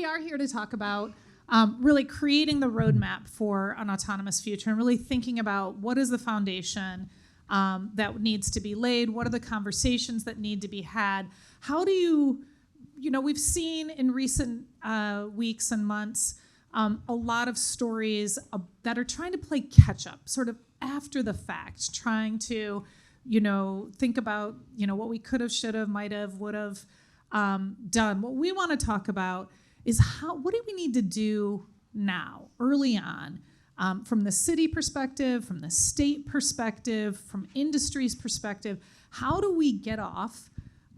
are here to talk about really creating the roadmap for an autonomous future and really thinking about what is the foundation that needs to be laid, what are the conversations that need to be had, how do you we've seen in recent weeks and months a lot of stories that are trying to play catch up, sort of after the fact, trying to, think about, what we could have, should have, might have, would have done. What we want to talk about is what do we need to do now, early on, from the city perspective, from the state perspective, from industry's perspective. How do we get off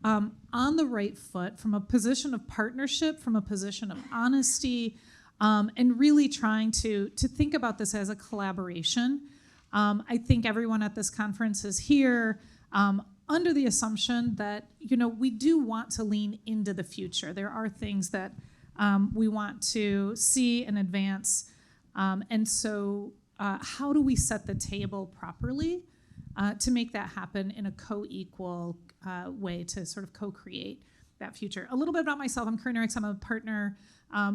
on the right foot from a position of partnership, from a position of honesty, and really trying to think about this as a collaboration? I think everyone at this conference is here under the assumption that, we do want to lean into the future. There are things that we want to see and advance. And so how do we set the table properly to make that happen in a co-equal way to sort of co-create that future? A little bit about myself. I'm Corinne Eriks. I'm a partner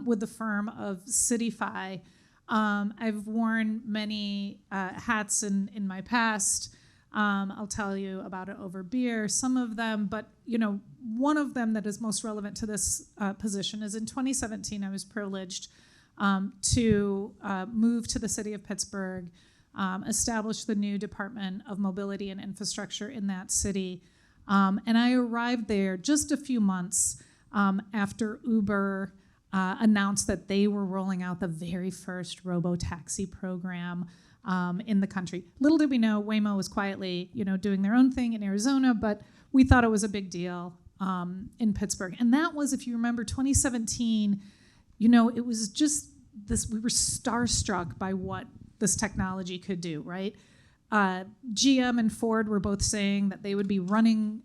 with the firm of CityFi. I've worn many hats in my past. I'll tell you about it over beer, some of them, but one of them that is most relevant to this position is in 2017, I was privileged to move to the city of Pittsburgh, establish the new Department of Mobility and Infrastructure in that city. And I arrived there just a few months after Uber announced that they were rolling out the very first robo-taxi program in the country. Little did we know, Waymo was quietly, doing their own thing in Arizona, but we thought it was a big deal in Pittsburgh. And that was, if you remember, 2017, it was just this, we were starstruck by what this technology could do, right? GM and Ford were both saying that they would be rolling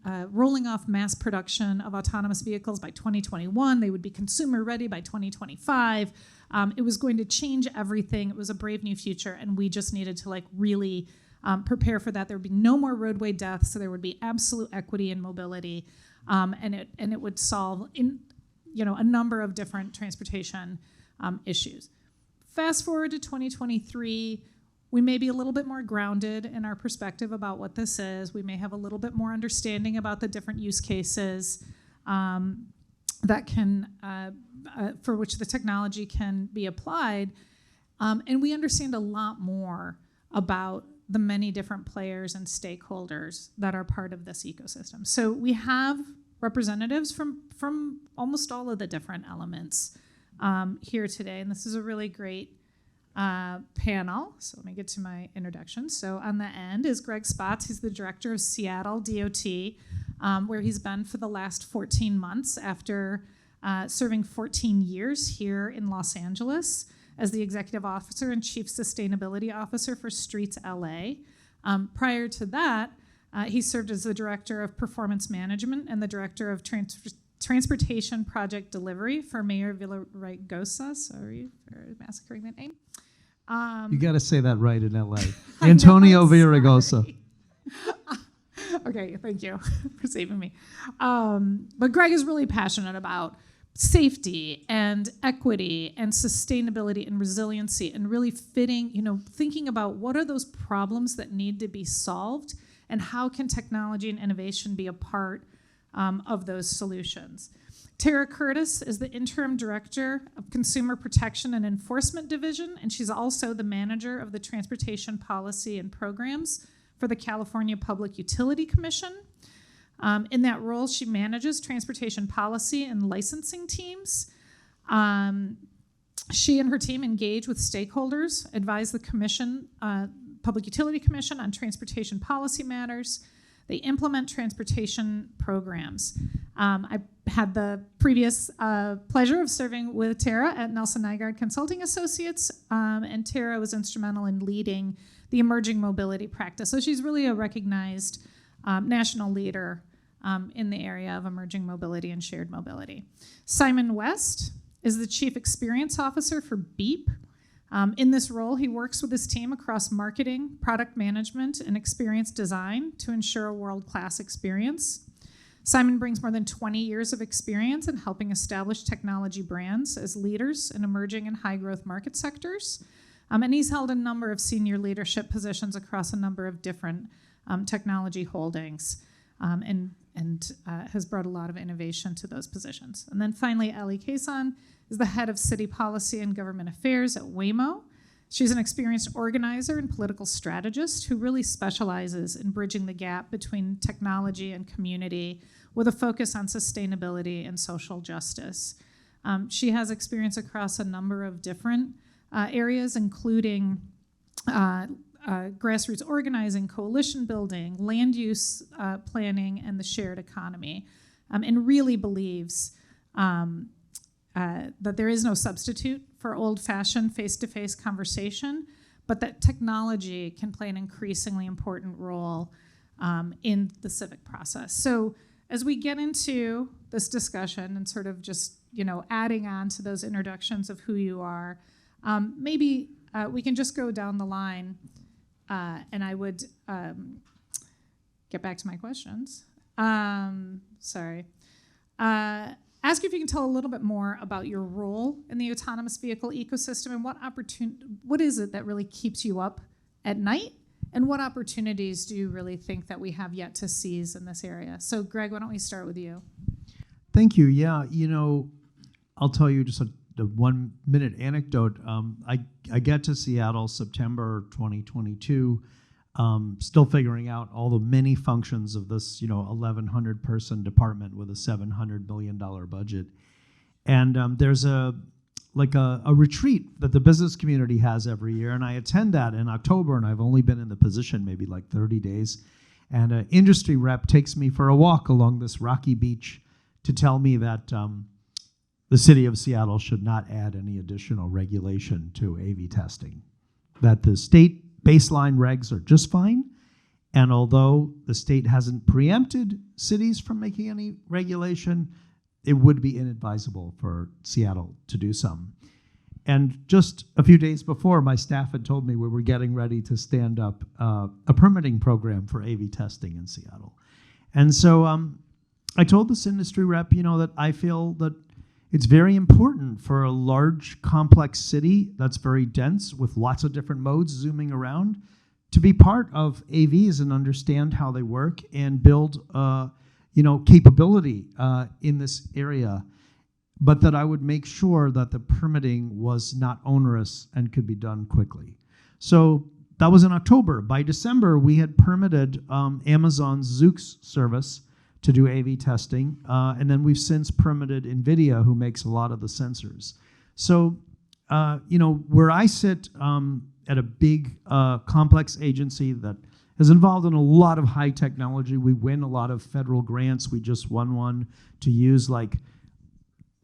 off mass production of autonomous vehicles by 2021. They would be consumer ready by 2025. It was going to change everything. It was a brave new future, and we just needed to really prepare for that. There would be no more roadway deaths, so there would be absolute equity in mobility, and it would solve a number of different transportation issues. Fast forward to 2023. We may be a little bit more grounded in our perspective about what this is. We may have a little bit more understanding about the different use cases that can, for which the technology can be applied. And we understand a lot more about the many different players and stakeholders that are part of this ecosystem. So we have representatives from almost all of the different elements here today. And this is a really great panel. So let me get to my introduction. So on the end is Greg Spotts. He's the director of Seattle DOT, where he's been for the last 14 months after serving 14 years here in Los Angeles as the executive officer and chief sustainability officer for Streets LA. Prior to that, he served as the director of performance management and the director of transportation project delivery for Mayor Villaraigosa. Sorry for massacring that name. You got to say that right in LA. Antonio Villaraigosa. Okay, thank you for saving me. But Greg is really passionate about safety and equity and sustainability and resiliency and really thinking about what are those problems that need to be solved and how can technology and innovation be a part of those solutions. Terra Curtis is the interim director of Consumer Protection and Enforcement Division, and she's also the manager of the Transportation Policy and Programs for the California Public Utility Commission. In that role, she manages transportation policy and licensing teams. She and her team engage with stakeholders, advise the Commission, Public Utility Commission on transportation policy matters. They implement transportation programs. I had the previous pleasure of serving with Terra at Nelson Nygaard Consulting Associates, and Terra was instrumental in leading the emerging mobility practice. So she's really a recognized national leader in the area of emerging mobility and shared mobility. Simon West is the Chief Experience Officer for Beep. In this role, he works with his team across marketing, product management, and experience design to ensure a world-class experience. Simon brings more than 20 years of experience in helping establish technology brands as leaders in emerging and high-growth market sectors. And he's held a number of senior leadership positions across a number of different technology holdings, and has brought a lot of innovation to those positions. And then finally, Ellie Kaysan is the head of city policy and government affairs at Waymo. She's an experienced organizer and political strategist who really specializes in bridging the gap between technology and community with a focus on sustainability and social justice. She has experience across a number of different areas, including grassroots organizing, coalition building, land use planning, and the shared economy, and really believes that there is no substitute for old-fashioned face-to-face conversation, but that technology can play an increasingly important role in the civic process. So as we get into this discussion and sort of just, adding on to those introductions of who you are, maybe we can just go down the line, and I would get back to my questions. Ask you if you can tell a little bit more about your role in the autonomous vehicle ecosystem and what is it that really keeps you up at night, and what opportunities do you really think that we have yet to seize in this area? So Greg, why don't we start with you? Thank you. Yeah, I'll tell you just a 1-minute anecdote. I get to Seattle September 2022, still figuring out all the many functions of this 1,100 person department with a $700 million budget. And there's a retreat that the business community has every year, and I attend that in October, and I've only been in the position maybe like 30 days. And an industry rep takes me for a walk along this rocky beach to tell me that the city of Seattle should not add any additional regulation to AV testing, that the state baseline regs are just fine, and although the state hasn't preempted cities from making any regulation, it would be inadvisable for Seattle to do some. And just a few days before, my staff had told me we were getting ready to stand up a permitting program for AV testing in Seattle. And so I told this industry rep, that I feel that it's very important for a large, complex city that's very dense with lots of different modes zooming around to be part of AVs and understand how they work and build, capability in this area, but that I would make sure that the permitting was not onerous and could be done quickly. So that was in October. By December, we had permitted Amazon's Zoox service to do AV testing, and then we've since permitted NVIDIA, who makes a lot of the sensors. So, where I sit at a big, complex agency that is involved in a lot of high technology, we win a lot of federal grants. We just won one to use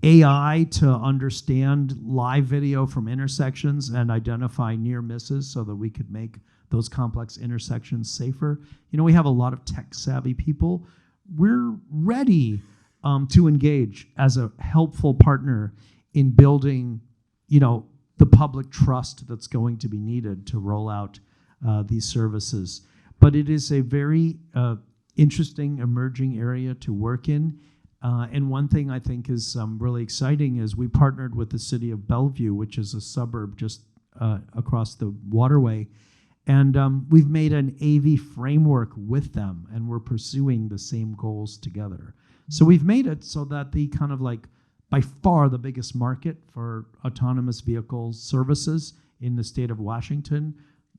AI to understand live video from intersections and identify near misses so that we could make those complex intersections safer. We have a lot of tech-savvy people. We're ready to engage as a helpful partner in building, the public trust that's going to be needed to roll out these services. But it is a very interesting, emerging area to work in. And one thing I think is really exciting is we partnered with the city of Bellevue, which is a suburb just across the waterway. And we've made an AV framework with them, and we're pursuing the same goals together. So we've made it so that the kind of by far the biggest market for autonomous vehicle services in the state of Washington,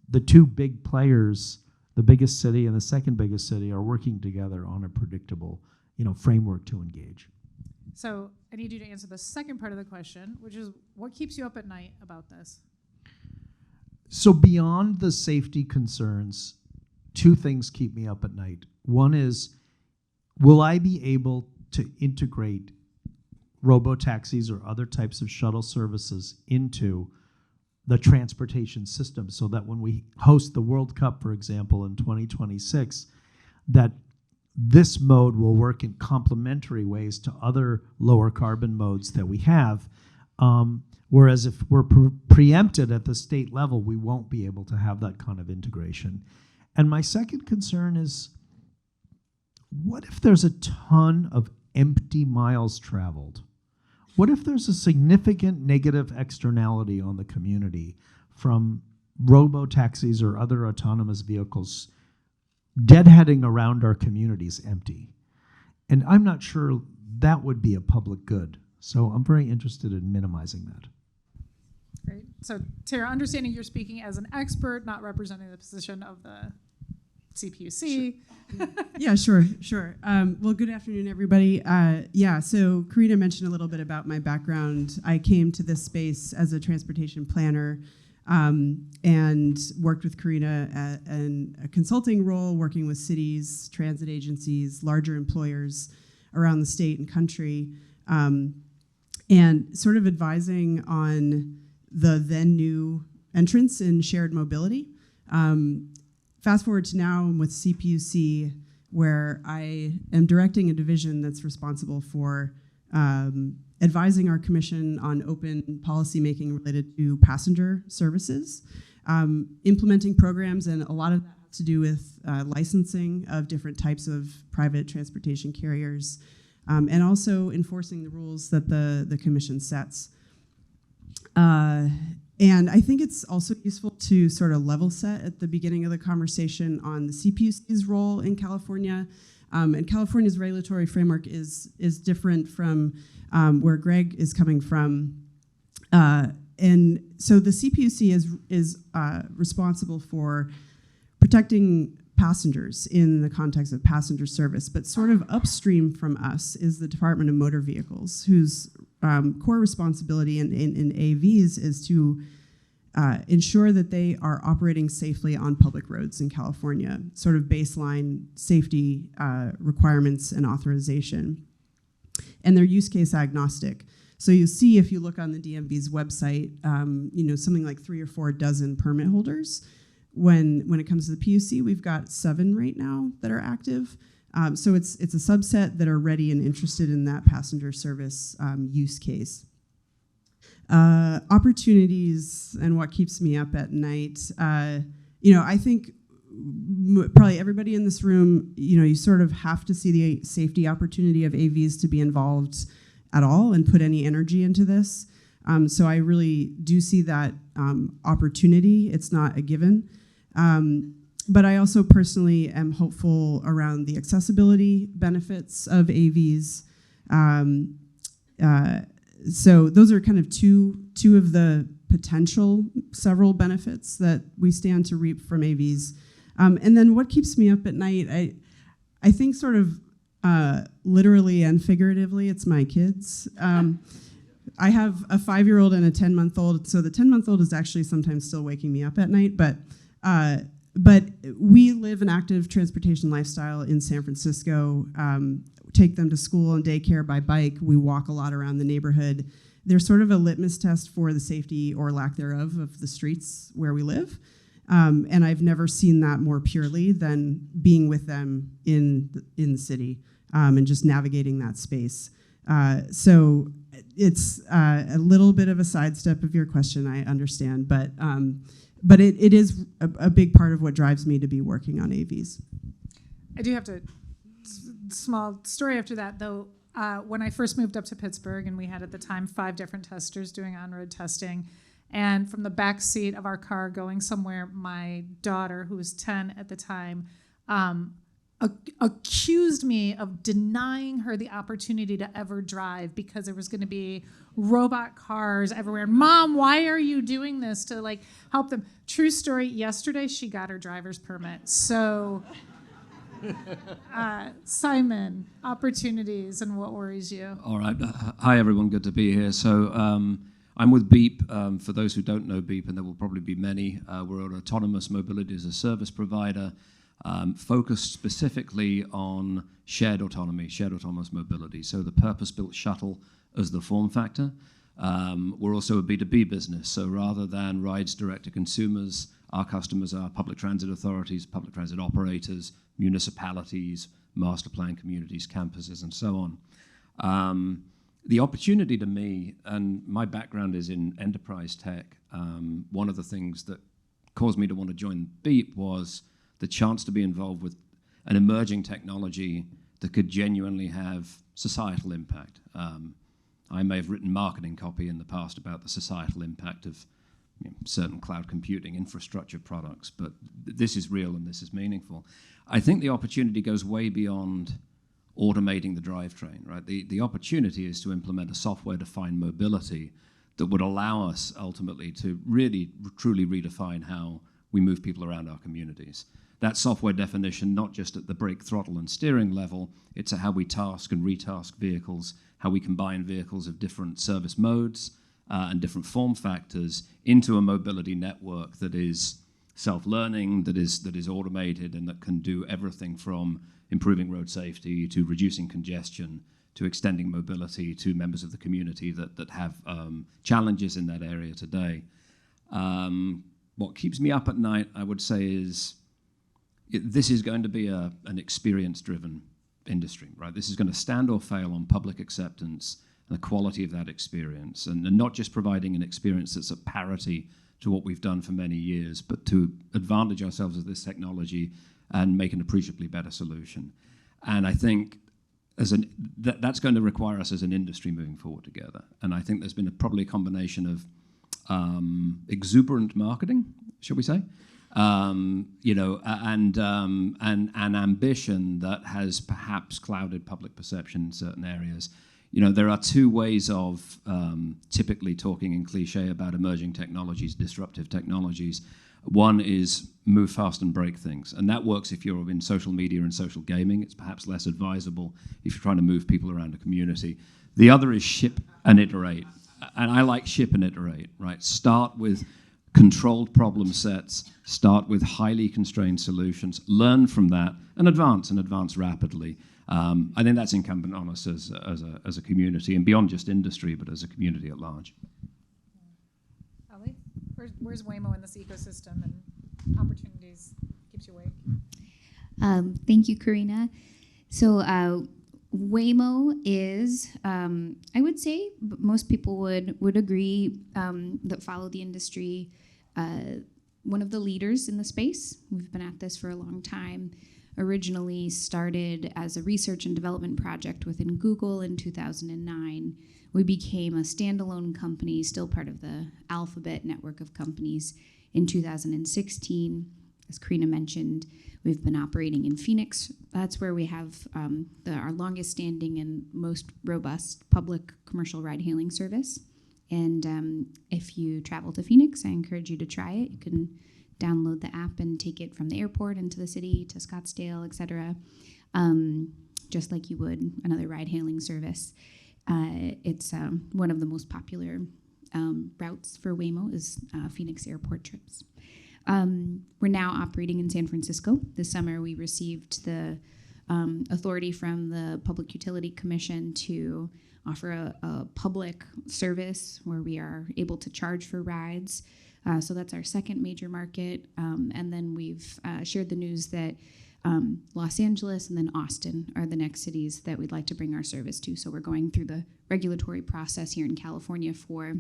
the two big players, the biggest city and the second biggest city, are working together on a predictable, framework to engage. So I need you to answer the second part of the question, which is what keeps you up at night about this? So beyond the safety concerns, two things keep me up at night. One is, will I be able to integrate robo-taxis or other types of shuttle services into the transportation system so that when we host the World Cup, for example, in 2026, that this mode will work in complementary ways to other lower carbon modes that we have. Whereas if we're preempted at the state level, we won't be able to have that kind of integration. And my second concern is, what if there's a ton of empty miles traveled? What if there's a significant negative externality on the community from robo-taxis or other autonomous vehicles deadheading around our communities empty? And I'm not sure that would be a public good. So I'm very interested in minimizing that. Great. So, Terra, understanding you're speaking as an expert, not representing the position of the CPUC. Sure. Yeah, sure. Well, good afternoon, everybody. So Karina mentioned a little bit about my background. I came to this space as a transportation planner and worked with Karina in a consulting role, working with cities, transit agencies, larger employers around the state and country, and sort of advising on the then new entrants in shared mobility. Fast forward to now, I'm with CPUC, where I am directing a division that's responsible for advising our commission on open policymaking related to passenger services, implementing programs, and a lot of that has to do with licensing of different types of private transportation carriers, and also enforcing the rules that the commission sets. And I think it's also useful to sort of level set at the beginning of the conversation on the CPUC's role in California. And California's regulatory framework is different from where Greg is coming from. And so the CPUC is responsible for protecting passengers in the context of passenger service, but sort of upstream from us is the Department of Motor Vehicles, whose core responsibility in AVs is to ensure that they are operating safely on public roads in California, sort of baseline safety requirements and authorization. And they're use case agnostic. So you see, if you look on the DMV's website, something like 3 or 4 dozen permit holders. When it comes to the PUC, we've got 7 right now that are active. So it's a subset that are ready and interested in that passenger service use case. Opportunities and what keeps me up at night. I think probably everybody in this room, you sort of have to see the safety opportunity of AVs to be involved at all and put any energy into this. So I really do see that opportunity. It's not a given. But I also personally am hopeful around the accessibility benefits of AVs. So those are kind of two of the potential several benefits that we stand to reap from AVs. And then what keeps me up at night, I think sort of literally and figuratively, it's my kids. I have a 5-year-old and a 10-month-old, so the 10-month-old is actually sometimes still waking me up at night, but we live an active transportation lifestyle in San Francisco, take them to school and daycare by bike. We walk a lot around the neighborhood. They're sort of a litmus test for the safety or lack thereof of the streets where we live. And I've never seen that more purely than being with them in the city and just navigating that space. So it's a little bit of a sidestep of your question, I understand, but it is a big part of what drives me to be working on AVs. I do have to, small story after that, though. When I first moved up to Pittsburgh, and we had at the time 5 different testers doing on-road testing, and from the back seat of our car going somewhere, my daughter, who was 10 at the time, accused me of denying her the opportunity to ever drive because there was going to be robot cars everywhere. Mom, why are you doing this to help them? True story, yesterday she got her driver's permit. So Simon, opportunities and what worries you? All right. Hi, everyone. Good to be here. So I'm with Beep. For those who don't know Beep, and there will probably be many, we're an autonomous mobility as a service provider focused specifically on shared autonomy, shared autonomous mobility. So the purpose-built shuttle as the form factor. We're also a B2B business. So rather than rides direct to consumers, our customers are public transit authorities, public transit operators, municipalities, master plan communities, campuses, and so on. The opportunity to me, and my background is in enterprise tech, one of the things that caused me to want to join Beep was the chance to be involved with an emerging technology that could genuinely have societal impact. I may have written marketing copy in the past about the societal impact of certain cloud computing infrastructure products, but this is real and this is meaningful. I think the opportunity goes way beyond automating the drivetrain, right? The opportunity is to implement a software-defined mobility that would allow us ultimately to really, truly redefine how we move people around our communities. That software definition, not just at the brake, throttle, and steering level, it's at how we task and retask vehicles, how we combine vehicles of different service modes and different form factors into a mobility network that is self-learning, that is automated, and that can do everything from improving road safety to reducing congestion to extending mobility to members of the community that have challenges in that area today. What keeps me up at night, I would say, is this is going to be an experience-driven industry, right? This is going to stand or fail on public acceptance and the quality of that experience, and not just providing an experience that's at parity to what we've done for many years, but to advantage ourselves of this technology and make an appreciably better solution. And I think that's going to require us as an industry moving forward together. And I think there's been probably a combination of exuberant marketing, shall we say, and ambition that has perhaps clouded public perception in certain areas. There are two ways of typically talking in cliche about emerging technologies, disruptive technologies. One is move fast and break things, and that works if you're in social media and social gaming. It's perhaps less advisable if you're trying to move people around a community. The other is ship and iterate, and I like ship and iterate, right? Start with controlled problem sets, start with highly constrained solutions, learn from that, and advance rapidly. I think that's incumbent on us as a community, and beyond just industry, but as a community at large. Ali, where's Waymo in this ecosystem and opportunities keeps you awake? Thank you, Karina. So Waymo is, I would say, most people would agree that follow the industry, one of the leaders in the space. We've been at this for a long time. Originally started as a research and development project within Google in 2009. We became a standalone company, still part of the Alphabet network of companies, in 2016. As Karina mentioned, we've been operating in Phoenix. That's where we have our longest standing and most robust public commercial ride-hailing service. And if you travel to Phoenix, I encourage you to try it. You can download the app and take it from the airport into the city to Scottsdale, et cetera, just like you would another ride-hailing service. It's one of the most popular routes for Waymo is Phoenix airport trips. We're now operating in San Francisco. This summer, we received the authority from the Public Utility Commission to offer a public service where we are able to charge for rides. So that's our second major market. And then we've shared the news that Los Angeles and then Austin are the next cities that we'd like to bring our service to. So we're going through the regulatory process here in California for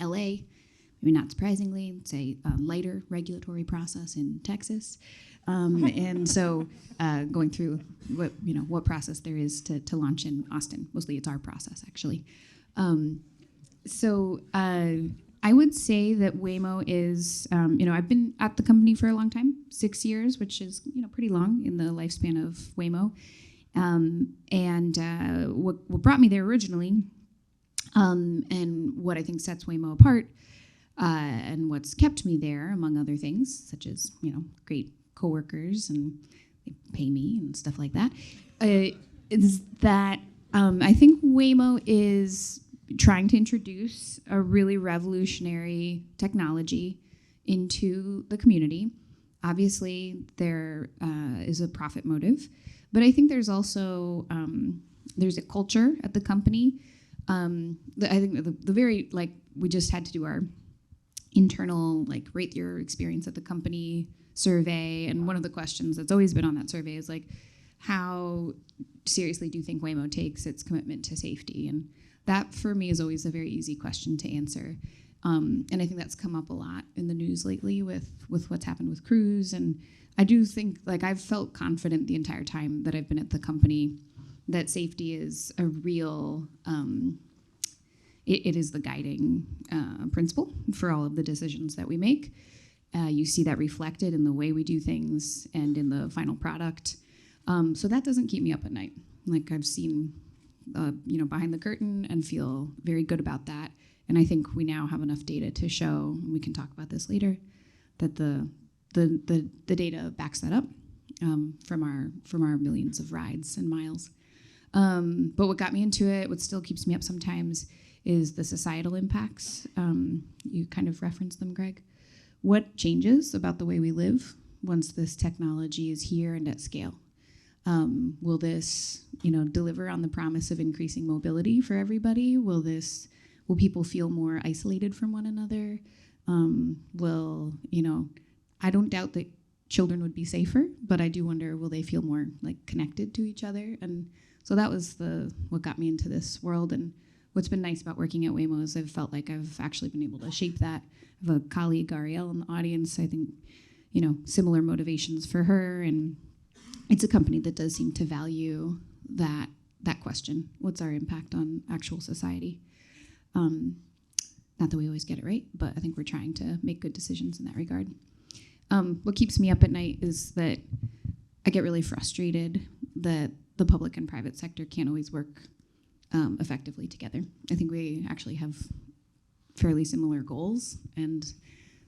LA. Maybe not surprisingly, it's a lighter regulatory process in Texas. And so going through what process there is to launch in Austin. Mostly it's our process, actually. I would say that Waymo is, I've been at the company for a long time, 6 years, which is, pretty long in the lifespan of Waymo. What brought me there originally, and what I think sets Waymo apart, and what's kept me there, among other things, such as, great coworkers and they pay me and stuff like that, is that I think Waymo is trying to introduce a really revolutionary technology into the community. Obviously, there is a profit motive, but I think there's also there's a culture at the company. I think the very, we just had to do our internal, rate your experience at the company survey, and one of the questions that's always been on that survey is, how seriously do you think Waymo takes its commitment to safety? And that, for me, is always a very easy question to answer. And I think that's come up a lot in the news lately with what's happened with Cruise. And I do think, like, I've felt confident the entire time that I've been at the company that safety is a real, it is the guiding principle for all of the decisions that we make. You see that reflected in the way we do things and in the final product. So that doesn't keep me up at night. Like, I've seen, behind the curtain and feel very good about that. And I think we now have enough data to show, and we can talk about this later, that the data backs that up from our millions of rides and miles. But what got me into it, what still keeps me up sometimes, is the societal impacts. You kind of referenced them, Greg. What changes about the way we live once this technology is here and at scale? Will this, deliver on the promise of increasing mobility for everybody? Will people feel more isolated from one another? I don't doubt that children would be safer, but I do wonder, will they feel more connected to each other? And so that was what got me into this world. And what's been nice about working at Waymo is I've felt like I've actually been able to shape that. I have a colleague, Ariel, in the audience. I think, similar motivations for her. And it's a company that does seem to value that question. What's our impact on actual society? Not that we always get it right, but I think we're trying to make good decisions in that regard. What keeps me up at night is that I get really frustrated that the public and private sector can't always work effectively together. I think we actually have fairly similar goals, and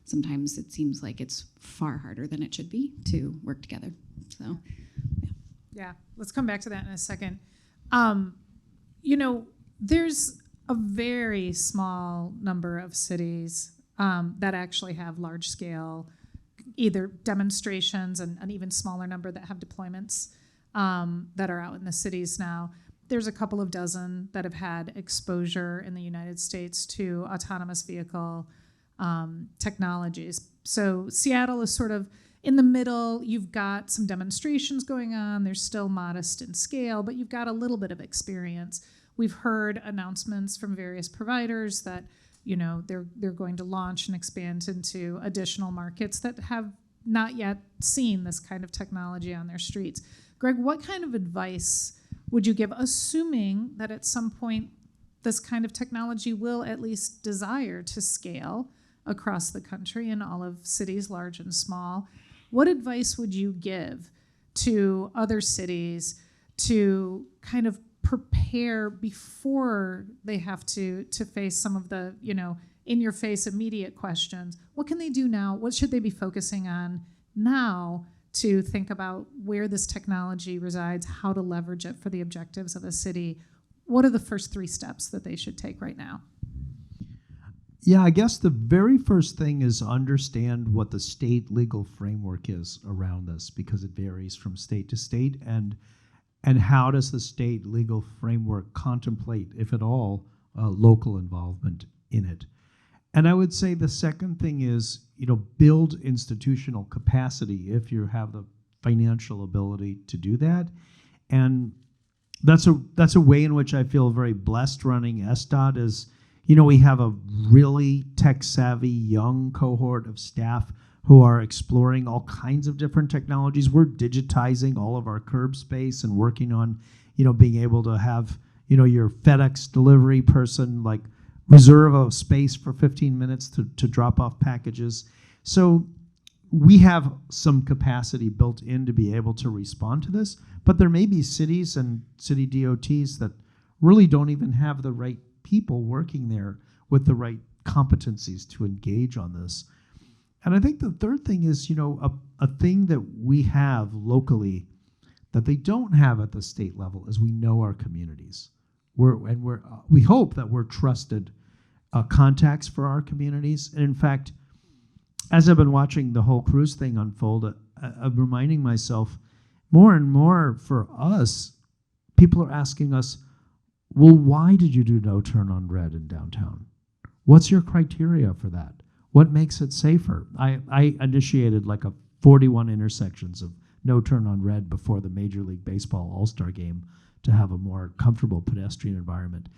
sometimes it seems like it's far harder than it should be to work together. So, Yeah, let's come back to that in a second. There's a very small number of cities that actually have large-scale either demonstrations and an even smaller number that have deployments that are out in the cities now. There's a couple of dozen that have had exposure in the United States to autonomous vehicle technologies. So Seattle is sort of in the middle. You've got some demonstrations going on. They're still modest in scale, but you've got a little bit of experience. We've heard announcements from various providers that they're going to launch and expand into additional markets that have not yet seen this kind of technology on their streets. Greg, what kind of advice would you give, assuming that at some point this kind of technology will at least desire to scale across the country in all of cities, large and small? What advice would you give to other cities to kind of prepare before they have to face some of the, in-your-face immediate questions? What can they do now? What should they be focusing on now to think about where this technology resides, how to leverage it for the objectives of a city? What are the first 3 steps that they should take right now? Yeah, I guess the very first thing is understand what the state legal framework is around this, because it varies from state to state, and how does the state legal framework contemplate, if at all, local involvement in it. And I would say the second thing is, build institutional capacity if you have the financial ability to do that. And that's a way in which I feel very blessed running SDOT is, we have a really tech-savvy young cohort of staff who are exploring all kinds of different technologies. We're digitizing all of our curb space and working on, being able to have, your FedEx delivery person reserve a space for 15 minutes to drop off packages. So we have some capacity built in to be able to respond to this, but there may be cities and city DOTs that really don't even have the right people working there with the right competencies to engage on this. And I think the third thing is, a thing that we have locally that they don't have at the state level is we know our communities. We hope that we're trusted contacts for our communities. And in fact, as I've been watching the whole Cruise thing unfold, I'm reminding myself more and more for us, people are asking us, well, why did you do no turn on red in downtown? What's your criteria for that? What makes it safer? I initiated 41 intersections of no turn on red before the Major League Baseball All-Star game to have a more comfortable pedestrian environment.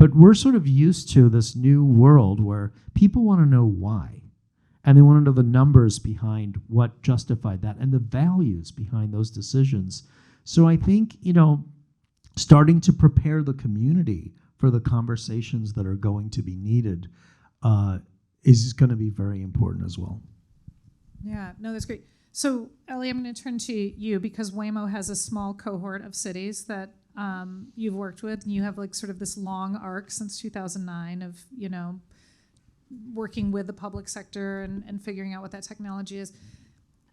But we're sort of used to this new world where people want to know why. And they want to know the numbers behind what justified that and the values behind those decisions. So I think, starting to prepare the community for the conversations that are going to be needed is going to be very important as well. Yeah, no, that's great. So, Ellie, I'm going to turn to you because Waymo has a small cohort of cities that you've worked with, and you have like sort of this long arc since 2009 of, working with the public sector and figuring out what that technology is.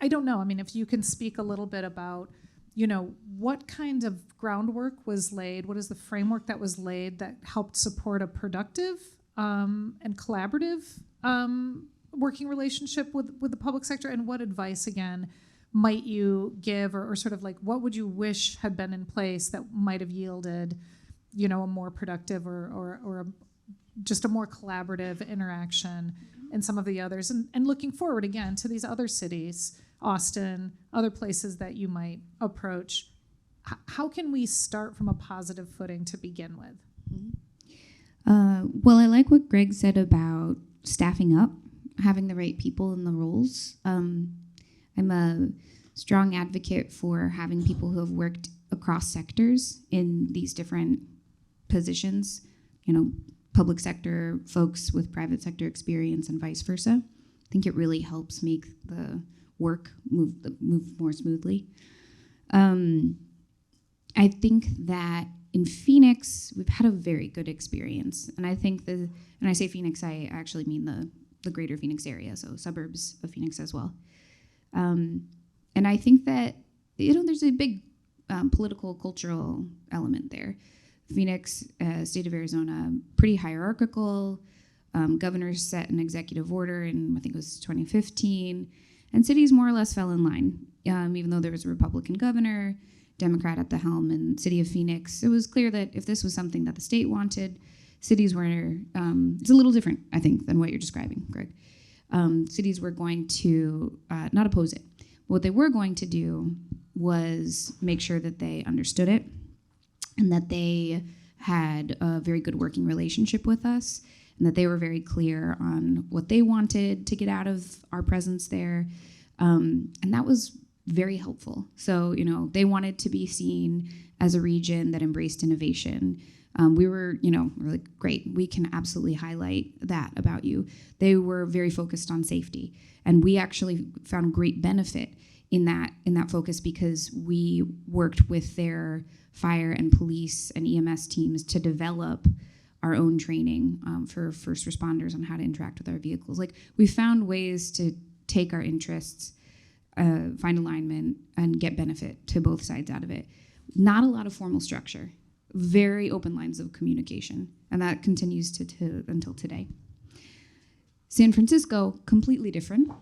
I don't know. I mean, if you can speak a little bit about, what kind of groundwork was laid, what is the framework that was laid that helped support a productive and collaborative working relationship with the public sector, and what advice, again, might you give, or sort of like what would you wish had been in place that might have yielded, a more productive or just a more collaborative interaction in some of the others, and looking forward again to these other cities, Austin, other places that you might approach. How can we start from a positive footing to begin with? Well, I like what Greg said about staffing up, having the right people in the roles. I'm a strong advocate for having people who have worked across sectors in these different positions, public sector folks with private sector experience and vice versa. I think it really helps make the work move more smoothly. I think that in Phoenix, we've had a very good experience. And I think when I say Phoenix, I actually mean the greater Phoenix area, so suburbs of Phoenix as well. And I think that, there's a big political, cultural element there. Phoenix, state of Arizona, pretty hierarchical. Governors set an executive order in, I think it was 2015, and cities more or less fell in line. Even though there was a Republican governor, Democrat at the helm in the city of Phoenix, it was clear that if this was something that the state wanted, cities were, it's a little different, I think, than what you're describing, Greg. Cities were going to not oppose it. What they were going to do was make sure that they understood it and that they had a very good working relationship with us, and that they were very clear on what they wanted to get out of our presence there. And that was very helpful. So, they wanted to be seen as a region that embraced innovation. We were, we're like, great, we can absolutely highlight that about you. They were very focused on safety. And we actually found great benefit in that focus because we worked with their fire and police and EMS teams to develop our own training for first responders on how to interact with our vehicles. Like, we found ways to take our interests, find alignment, and get benefit to both sides out of it. Not a lot of formal structure, very open lines of communication, and that continues to until today. San Francisco, completely different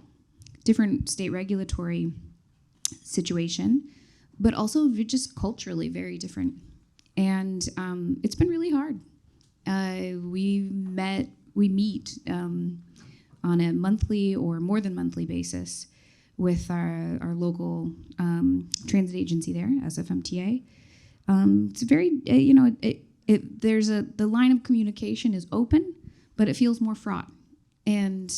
state regulatory situation, but also just culturally very different. And it's been really hard. We meet on a monthly or more than monthly basis with our local transit agency there, SFMTA. It's very, the line of communication is open, but it feels more fraught. And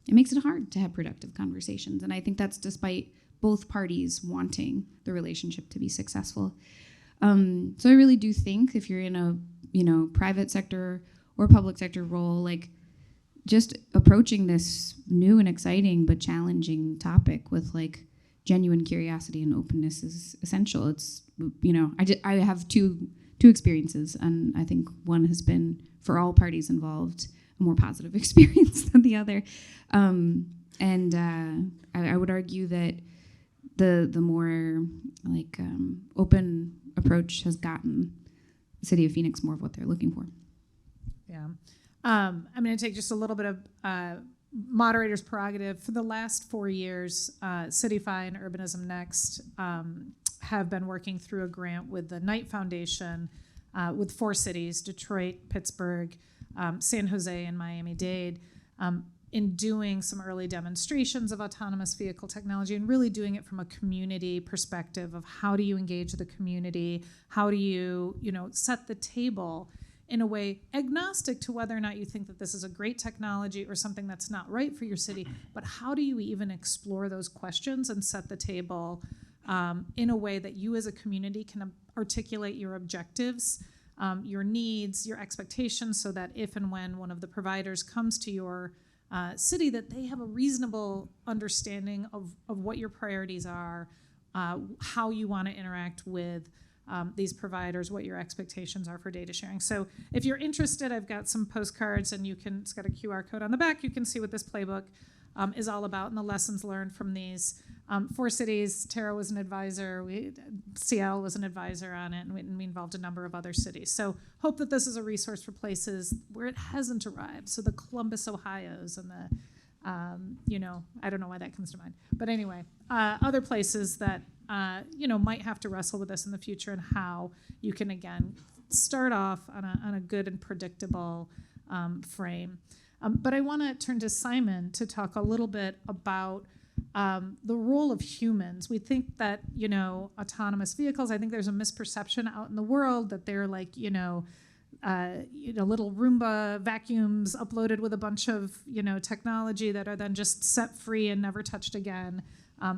it makes it hard to have productive conversations. And I think that's despite both parties wanting the relationship to be successful. So I really do think if you're in a, private sector or public sector role, like, just approaching this new and exciting but challenging topic with like genuine curiosity and openness is essential. It's, I have two experiences, and I think one has been, for all parties involved, a more positive experience than the other. I would argue that the more like open approach has gotten the city of Phoenix more of what they're looking for. Yeah. I'm going to take just a little bit of moderator's prerogative. For the last 4 years, CityFi and Urbanism Next have been working through a grant with the Knight Foundation with 4 cities, Detroit, Pittsburgh, San Jose, and Miami-Dade, in doing some early demonstrations of autonomous vehicle technology and really doing it from a community perspective of how do you engage the community, how do you, set the table in a way agnostic to whether or not you think that this is a great technology or something that's not right for your city, but how do you even explore those questions and set the table in a way that you as a community can articulate your objectives, your needs, your expectations, so that if and when one of the providers comes to your city, that they have a reasonable understanding of what your priorities are, how you want to interact with these providers, what your expectations are for data sharing. So if you're interested, I've got some postcards, and it's got a QR code on the back. You can see what this playbook is all about and the lessons learned from these. 4 cities, Terra was an advisor, Seattle was an advisor on it, and we involved a number of other cities. So hope that this is a resource for places where it hasn't arrived. So the Columbus, Ohios, and the, I don't know why that comes to mind. But anyway, other places that, might have to wrestle with this in the future, and how you can, again, start off on a good and predictable frame. But I want to turn to Simon to talk a little bit about the role of humans. We think that, autonomous vehicles, I think there's a misperception out in the world that they're like, little Roomba vacuums uploaded with a bunch of, technology that are then just set free and never touched again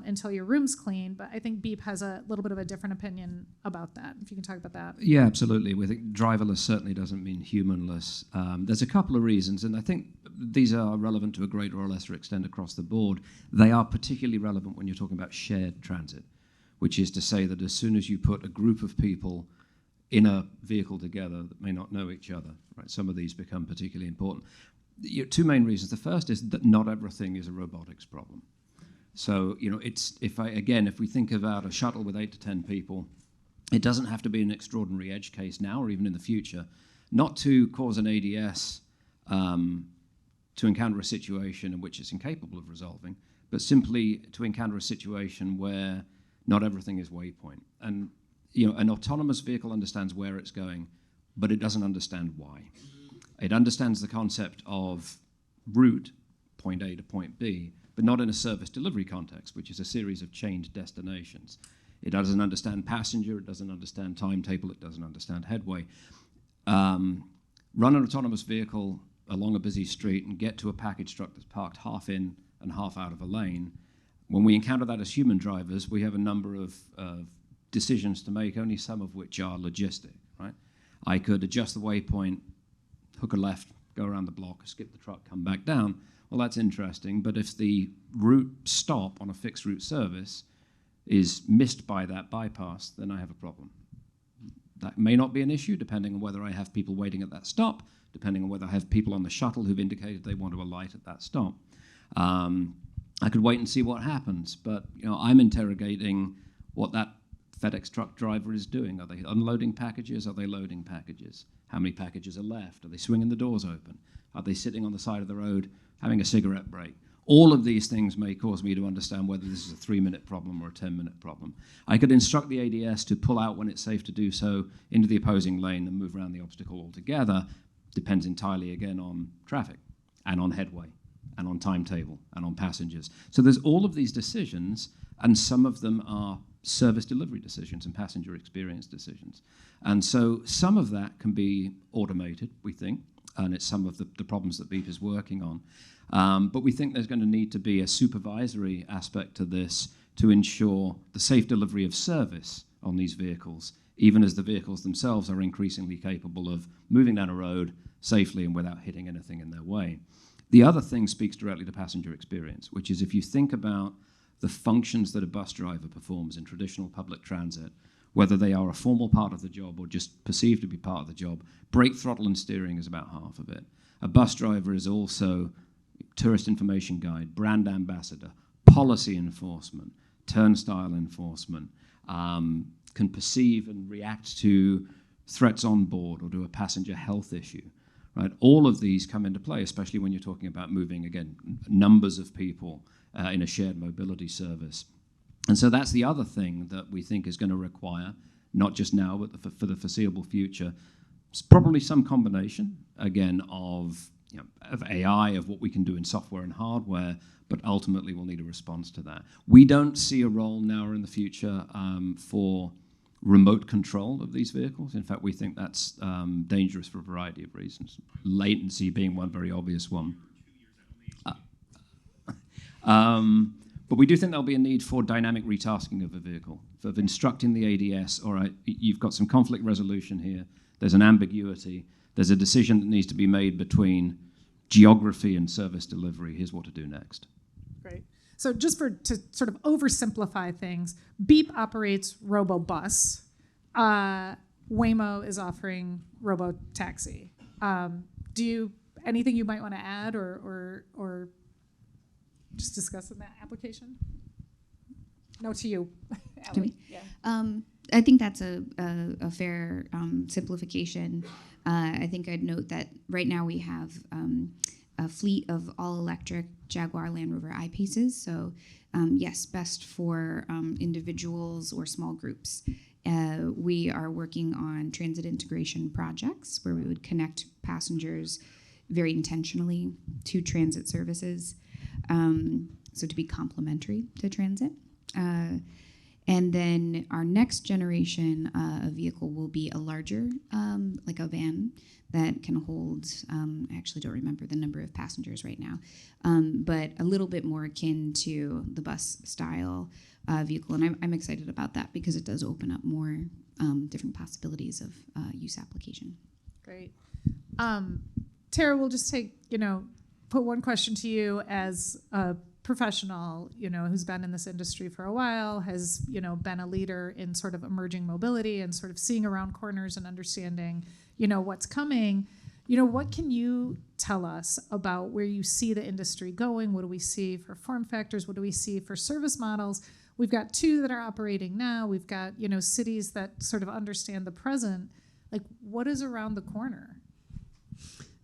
until your room's clean. But I think Beep has a little bit of a different opinion about that. If you can talk about that. Yeah, absolutely. We think driverless certainly doesn't mean humanless. There's a couple of reasons, and I think these are relevant to a greater or lesser extent across the board. They are particularly relevant when you're talking about shared transit, which is to say that as soon as you put a group of people in a vehicle together that may not know each other, right, some of these become particularly important. 2 main reasons. The first is that not everything is a robotics problem. So, if we think about a shuttle with 8 to 10 people, it doesn't have to be an extraordinary edge case now or even in the future, not to cause an ADS to encounter a situation in which it's incapable of resolving, but simply to encounter a situation where not everything is waypoint. And, an autonomous vehicle understands where it's going, but it doesn't understand why. It understands the concept of route, point A to point B, but not in a service delivery context, which is a series of chained destinations. It doesn't understand passenger, it doesn't understand timetable, it doesn't understand headway. Run an autonomous vehicle along a busy street and get to a package truck that's parked half in and half out of a lane. When we encounter that as human drivers, we have a number of decisions to make, only some of which are logistic, right? I could adjust the waypoint, hook a left, go around the block, skip the truck, come back down. Well, that's interesting, but if the route stop on a fixed route service is missed by that bypass, then I have a problem. That may not be an issue, depending on whether I have people waiting at that stop, depending on whether I have people on the shuttle who've indicated they want to alight at that stop. I could wait and see what happens, but I'm interrogating what that FedEx truck driver is doing. Are they unloading packages? Are they loading packages? How many packages are left? Are they swinging the doors open? Are they sitting on the side of the road having a cigarette break? All of these things may cause me to understand whether this is a 3-minute problem or a 10-minute problem. I could instruct the ADS to pull out when it's safe to do so into the opposing lane and move around the obstacle altogether. Depends entirely, again, on traffic and on headway and on timetable and on passengers. So there's all of these decisions, and some of them are service delivery decisions and passenger experience decisions. And so some of that can be automated, we think, and it's some of the problems that Beep is working on. But we think there's going to need to be a supervisory aspect to this to ensure the safe delivery of service on these vehicles, even as the vehicles themselves are increasingly capable of moving down a road safely and without hitting anything in their way. The other thing speaks directly to passenger experience, which is if you think about the functions that a bus driver performs in traditional public transit, whether they are a formal part of the job or just perceived to be part of the job, brake, throttle, and steering is about half of it. A bus driver is also tourist information guide, brand ambassador, policy enforcement, turnstile enforcement, can perceive and react to threats on board or to a passenger health issue. Right? All of these come into play, especially when you're talking about moving, again, numbers of people in a shared mobility service. And so that's the other thing that we think is going to require, not just now, but for the foreseeable future, it's probably some combination, again, of AI, of what we can do in software and hardware, but ultimately we'll need a response to that. We don't see a role now or in the future for remote control of these vehicles. In fact, we think that's dangerous for a variety of reasons, latency being one very obvious one. But we do think there'll be a need for dynamic retasking of a vehicle, of instructing the ADS, all right, you've got some conflict resolution here, there's an ambiguity, there's a decision that needs to be made between geography and service delivery, here's what to do next. Great. So just to sort of oversimplify things, Beep operates RoboBus. Waymo is offering RoboTaxi. Anything you might want to add or just discuss in that application? No, to you, To me? Yeah. I think that's a fair simplification. I think I'd note that right now we have a fleet of all-electric Jaguar Land Rover I-Paces. So yes, best for individuals or small groups. We are working on transit integration projects where we would connect passengers very intentionally to transit services, so to be complementary to transit. And then our next generation vehicle will be a larger, like a van that can hold, I actually don't remember the number of passengers right now, but a little bit more akin to the bus style vehicle. And I'm excited about that because it does open up more different possibilities of use application. Great. Terra, we'll just put one question to you as a professional, who's been in this industry for a while, has, been a leader in sort of emerging mobility and sort of seeing around corners and understanding, what's coming. What can you tell us about where you see the industry going? What do we see for form factors? What do we see for service models? We've got 2 that are operating now. We've got, cities that sort of understand the present. Like, what is around the corner?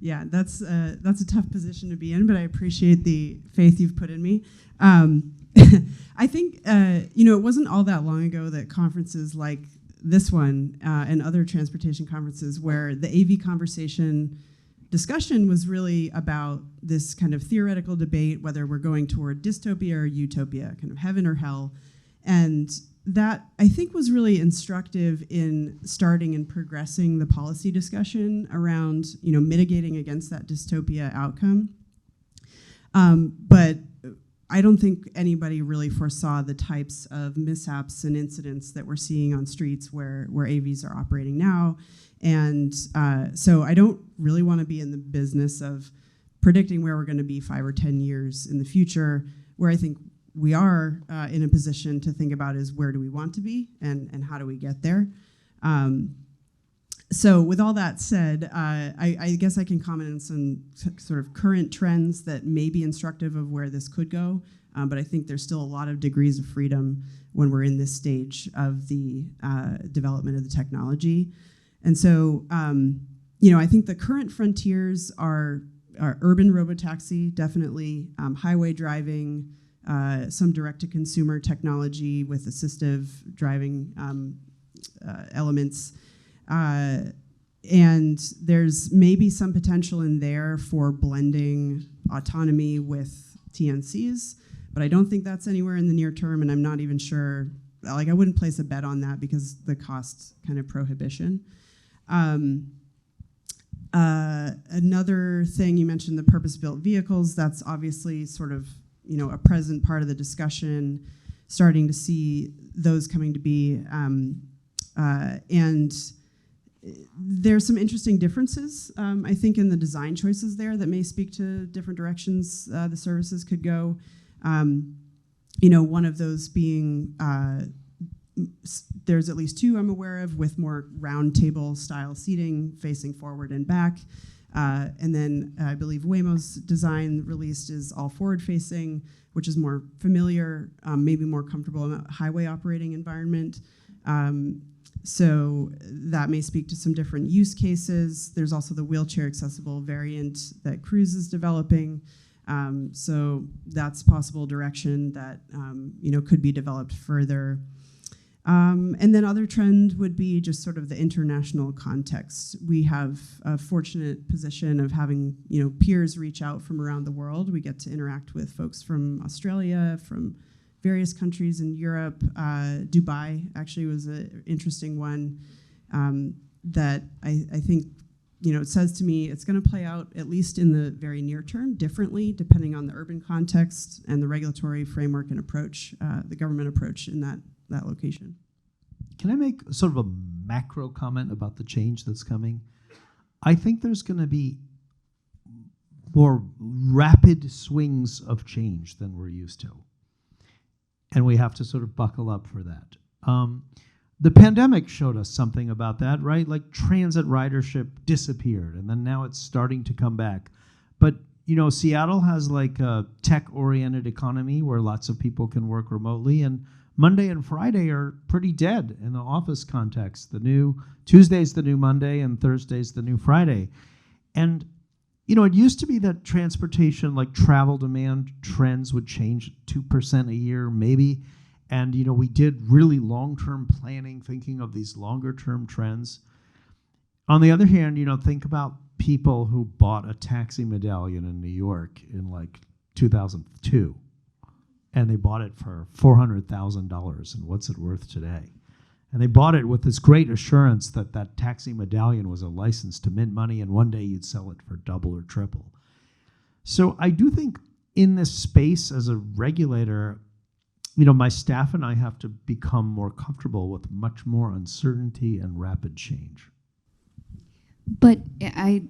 Yeah, that's a tough position to be in, but I appreciate the faith you've put in me. I think, it wasn't all that long ago that conferences like this one and other transportation conferences where the AV conversation discussion was really about this kind of theoretical debate, whether we're going toward dystopia or utopia, kind of heaven or hell. And that, I think, was really instructive in starting and progressing the policy discussion around, mitigating against that dystopia outcome. But I don't think anybody really foresaw the types of mishaps and incidents that we're seeing on streets where AVs are operating now. And so I don't really want to be in the business of predicting where we're going to be 5 or 10 years in the future. Where I think we are in a position to think about is where do we want to be and how do we get there. So with all that said, I guess I can comment on some sort of current trends that may be instructive of where this could go, but I think there's still a lot of degrees of freedom when we're in this stage of the development of the technology. And so, I think the current frontiers are urban robotaxi, definitely, highway driving, some direct-to-consumer technology with assistive driving elements. And there's maybe some potential in there for blending autonomy with TNCs, but I don't think that's anywhere in the near term, and I'm not even sure, I wouldn't place a bet on that because the cost kind of prohibition. Another thing, you mentioned the purpose-built vehicles. That's obviously sort of, a present part of the discussion, starting to see those coming to be. And there's some interesting differences, I think, in the design choices there that may speak to different directions the services could go. One of those being there's at least 2 I'm aware of with more round table style seating facing forward and back. And then I believe Waymo's design released is all forward facing, which is more familiar, maybe more comfortable in a highway operating environment. So that may speak to some different use cases. There's also the wheelchair accessible variant that Cruise is developing. So that's possible direction that could be developed further. And then other trend would be just sort of the international context. We have a fortunate position of having peers reach out from around the world. We get to interact with folks from Australia, from various countries in Europe. Dubai actually was an interesting one that I think, it says to me it's going to play out, at least in the very near term, differently depending on the urban context and the regulatory framework and approach, the government approach in that location. Can I make sort of a macro comment about the change that's coming? I think there's going to be more rapid swings of change than we're used to. And we have to sort of buckle up for that. The pandemic showed us something about that, right? Like transit ridership disappeared, and then now it's starting to come back. But, Seattle has like a tech-oriented economy where lots of people can work remotely, and Monday and Friday are pretty dead in the office context. Tuesday's the new Monday, and Thursday's the new Friday. And it used to be that transportation, like travel demand trends, would change 2% a year, maybe. And, we did really long-term planning, thinking of these longer-term trends. On the other hand, think about people who bought a taxi medallion in New York in like 2002. And they bought it for $400,000. And what's it worth today? And they bought it with this great assurance that that taxi medallion was a license to mint money, and one day you'd sell it for double or triple. So I do think in this space as a regulator, my staff and I have to become more comfortable with much more uncertainty and rapid change. But I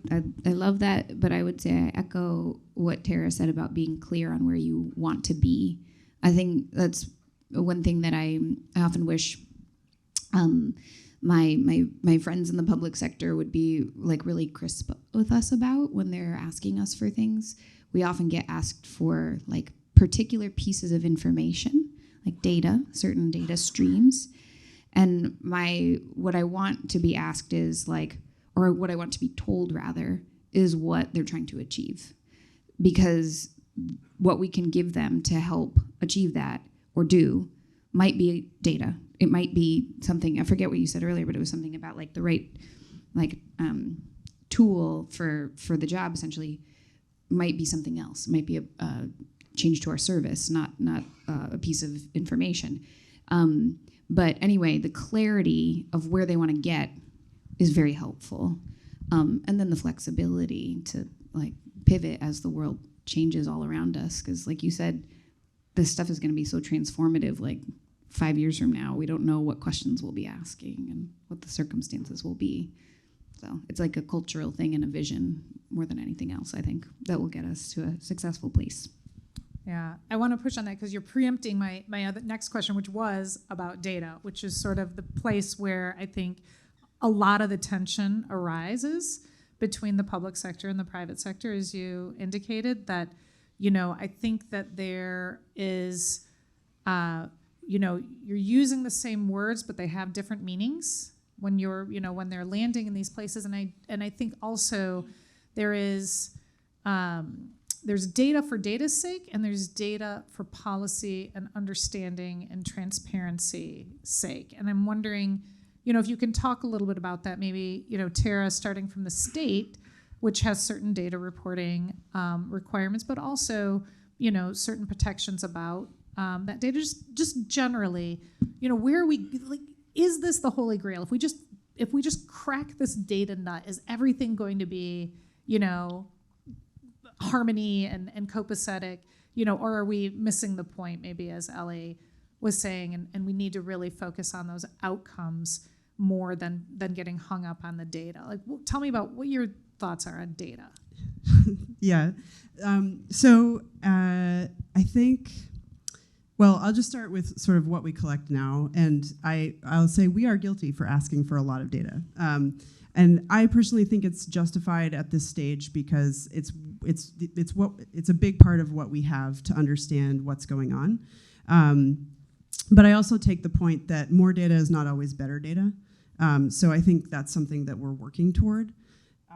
love that, but I would say I echo what Terra said about being clear on where you want to be. I think that's one thing that I often wish my friends in the public sector would be like really crisp with us about when they're asking us for things. We often get asked for like particular pieces of information, like data, certain data streams. And what I want to be asked is like, or what I want to be told rather, is what they're trying to achieve. Because what we can give them to help achieve that or do might be data. It might be something, I forget what you said earlier, but it was something about like the right tool for the job essentially might be something else. It might be a change to our service, not a piece of information. But anyway, the clarity of where they want to get is very helpful. And then the flexibility to like pivot as the world changes all around us. Because like you said, this stuff is going to be so transformative. Like 5 years from now, we don't know what questions we'll be asking and what the circumstances will be. So it's like a cultural thing and a vision more than anything else, I think, that will get us to a successful place. Yeah, I want to push on that because you're preempting my other next question, which was about data, which is sort of the place where I think a lot of the tension arises between the public sector and the private sector, as you indicated, that, I think that there is, you're using the same words, but they have different meanings when when they're landing in these places. And I think also there is, there's data for data's sake, and there's data for policy and understanding and transparency sake. And I'm wondering, if you can talk a little bit about that, maybe, Terra, starting from the state, which has certain data reporting requirements, but also, certain protections about that data. Just generally, where are we, like, is this the Holy Grail? If we just crack this data nut, is everything going to be, harmony and copacetic, or are we missing the point, maybe, as Ellie was saying, and we need to really focus on those outcomes more than getting hung up on the data? Like, tell me about what your thoughts are on data. Yeah. I think, well, I'll just start with sort of what we collect now, and I'll say we are guilty for asking for a lot of data. And I personally think it's justified at this stage because it's a big part of what we have to understand what's going on. But I also take the point that more data is not always better data. So I think that's something that we're working toward.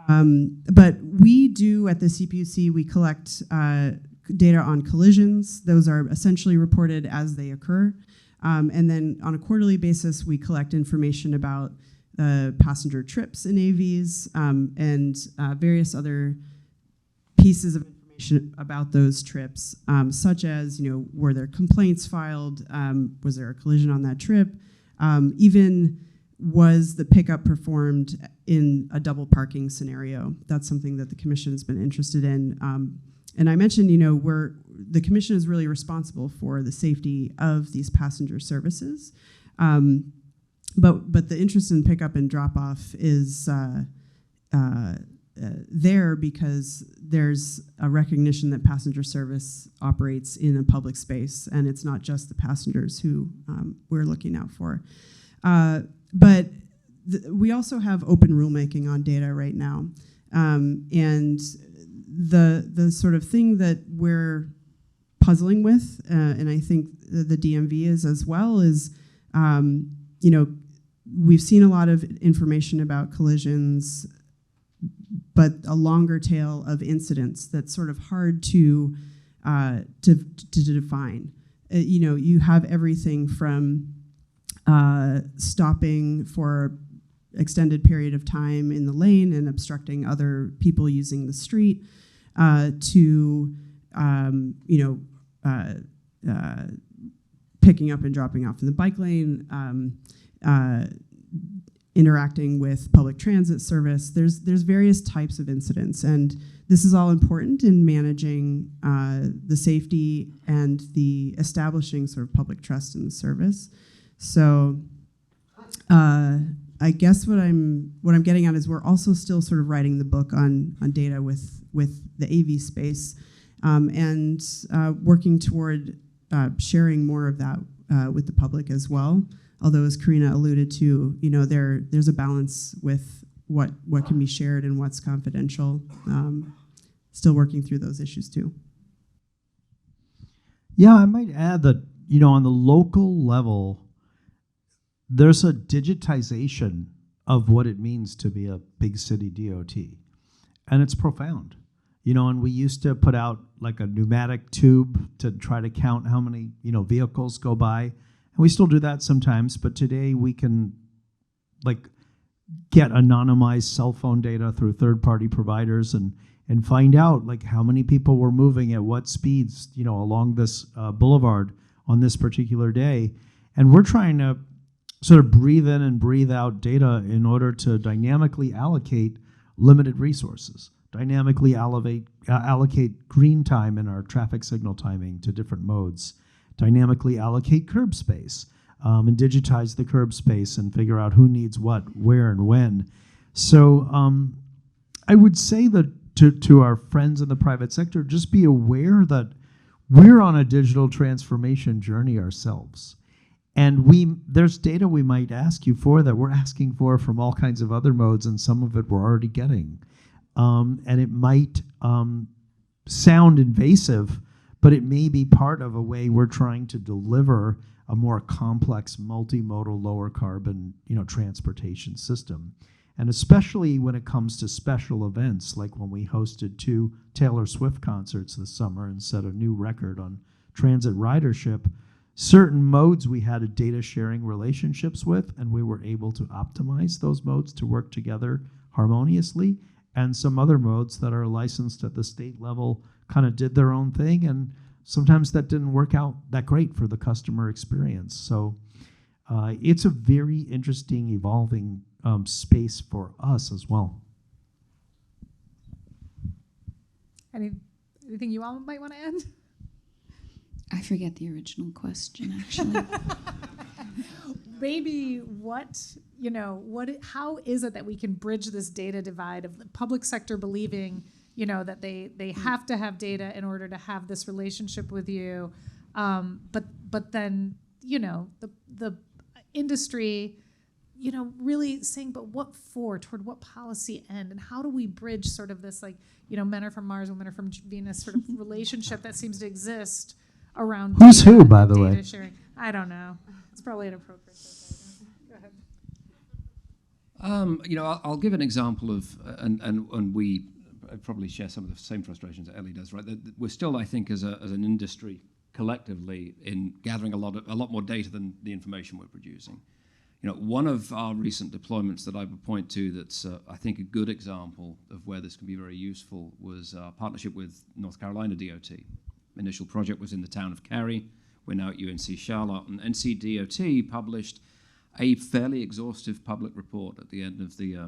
But we do at the CPUC, we collect data on collisions. Those are essentially reported as they occur. And then on a quarterly basis, we collect information about passenger trips in AVs and various other pieces of information information about those trips, such as, were there complaints filed? Was there a collision on that trip? Even was the pickup performed in a double parking scenario? That's something that the commission has been interested in. And I mentioned, the commission is really responsible for the safety of these passenger services. But the interest in pickup and drop off is there because there's a recognition that passenger service operates in a public space, and it's not just the passengers who we're looking out for. But we also have open rulemaking on data right now, and the sort of thing that we're puzzling with, and I think the DMV is as well, is we've seen a lot of information about collisions, but a longer tail of incidents that's sort of hard to define. You have everything from stopping for extended period of time in the lane and obstructing other people using the street, to picking up and dropping off in the bike lane, interacting with public transit service. There's various types of incidents, and this is all important in managing the safety and the establishing sort of public trust in the service. So I guess what I'm getting at is we're also still sort of writing the book on data with the AV space, and working toward sharing more of that with the public as well. Although, as Karina alluded to, there's a balance with what can be shared and what's confidential. Still working through those issues too. Yeah, I might add that, on the local level, there's a digitization of what it means to be a big city DOT. And it's profound. And we used to put out like a pneumatic tube to try to count how many, vehicles go by. And we still do that sometimes, but today we can get anonymized cell phone data through third-party providers and find out how many people were moving at what speeds, along this boulevard on this particular day. And we're trying to sort of breathe in and breathe out data in order to dynamically allocate limited resources, dynamically allocate green time in our traffic signal timing to different modes, dynamically allocate curb space, and digitize the curb space and figure out who needs what, where, and when. So I would say that to our friends in the private sector, just be aware that we're on a digital transformation journey ourselves. And there's data we might ask you for that we're asking for from all kinds of other modes, and some of it we're already getting. And it might sound invasive, but it may be part of a way we're trying to deliver a more complex, multimodal, lower carbon, transportation system. And especially when it comes to special events, like when we hosted 2 Taylor Swift concerts this summer and set a new record on transit ridership, certain modes we had a data sharing relationships with, and we were able to optimize those modes to work together harmoniously. And some other modes that are licensed at the state level kind of did their own thing, and sometimes that didn't work out that great for the customer experience. So it's a very interesting, evolving space for us as well. Anything you all might want to add? I forget the original question, actually. Maybe how is it that we can bridge this data divide of the public sector believing, that they have to have data in order to have this relationship with you, but then, the industry, really saying, but what for, toward what policy end, and how do we bridge sort of this men are from Mars, women are from Venus sort of relationship that seems to exist around Who's data who, by the data way? sharing. I don't know. It's probably inappropriate. Go ahead. I'll give an example of, and we probably share some of the same frustrations that Ellie does, right? That we're still, I think, as an industry collectively in gathering a lot more data than the information we're producing. One of our recent deployments that I would point to that's, I think, a good example of where this can be very useful was our partnership with North Carolina DOT. Initial project was in the town of Cary. We're now at UNC Charlotte, and NC DOT published a fairly exhaustive public report at the end of the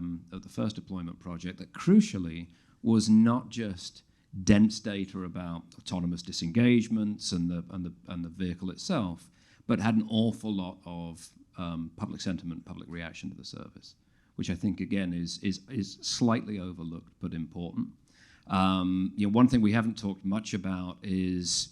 first deployment project that crucially was not just dense data about autonomous disengagements and the vehicle itself, but had an awful lot of public sentiment, public reaction to the service, which I think again is slightly overlooked but important. One thing we haven't talked much about is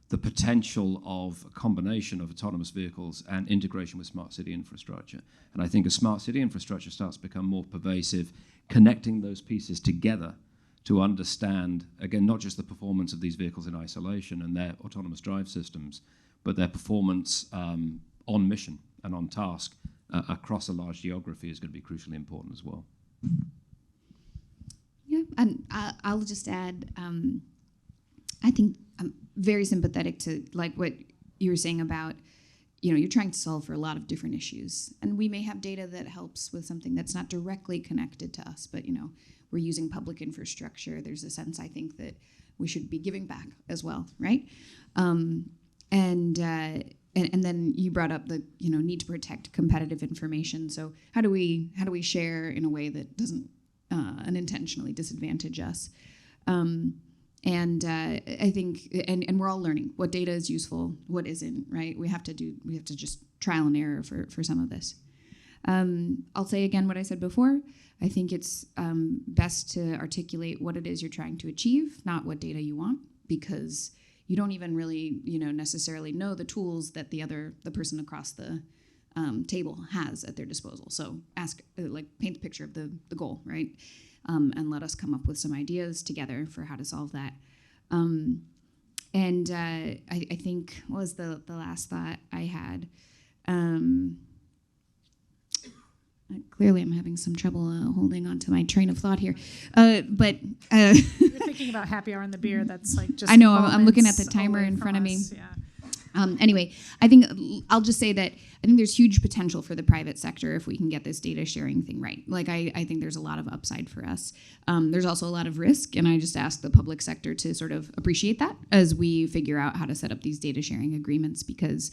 the potential of a combination of autonomous vehicles and integration with smart city infrastructure. And I think as smart city infrastructure starts to become more pervasive, connecting those pieces together to understand, again, not just the performance of these vehicles in isolation and their autonomous drive systems, but their performance on mission and on task across a large geography is going to be crucially important as well. Yeah, and I'll just add, I think I'm very sympathetic to like what you were saying about, you're trying to solve for a lot of different issues. And we may have data that helps with something that's not directly connected to us, but, we're using public infrastructure. There's a sense, I think, that we should be giving back as well, right? And then you brought up the need to protect competitive information. So how do we share in a way that doesn't unintentionally disadvantage us? I think, and we're all learning what data is useful, what isn't, right? We have to just trial and error for some of this. I'll say again what I said before. I think it's best to articulate what it is you're trying to achieve, not what data you want, because you don't even really, necessarily know the tools that the person across the table has at their disposal. So ask, paint the picture of the goal, right? And let us come up with some ideas together for how to solve that. I think, what was the last thought I had? Clearly, I'm having some trouble holding on to my train of thought here. But you're thinking about happy hour and the beer. That's like just. I know. I'm looking at the timer in front of me. Yeah. Anyway, I think I'll just say that I think there's huge potential for the private sector if we can get this data sharing thing right. I think there's a lot of upside for us. There's also a lot of risk, and I just ask the public sector to sort of appreciate that as we figure out how to set up these data sharing agreements, because